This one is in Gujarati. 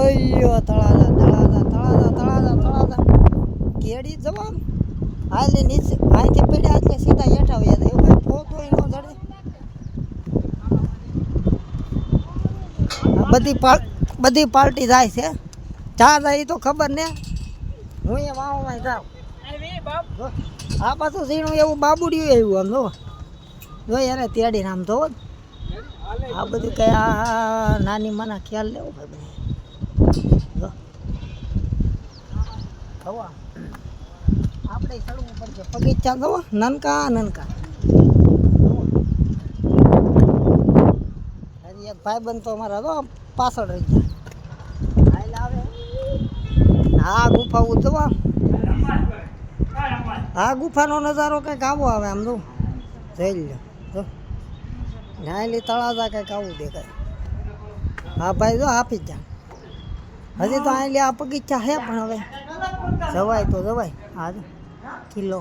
ઓયો તળાજા તળાજા તળાજા તળાજા તળાજા કેડી જવા હાલે નીચે અહીંથી પડ્યા એટલે સીધા હેઠા વ્યા જાય ભાઈ પોતોય ન જડે બધી પાર્ટી જાય છે ચા જાય તો ખબર ને હું એ વાવમાં જાઉં આ પાછું ઝીણું એવું બાબુડિયું આવ્યું આમ જો યાર તેડીને આમ તો આ બધું કઈ આ નાની માના ખ્યાલ લેવો ભાઈ જો થવા આપણે ચડવું પડશે બગીચા જો નનકા નનકા હજી એક ભાઈબંધ તો અમારા જો પાછળ રહી ગયા હાલ આવે આ ગુફા ઉતવા આ ગુફાનો નજારો કંઈક આવો આવે આમ જો જોઈ લો જો નાયલી તળાજા કંઈક આવું દેખાય હા ભાઈ જો આપી જ જા હજી તો અહીં આ બગીચા હે પણ હવે જવાય તો જવાય હા કિલ્લો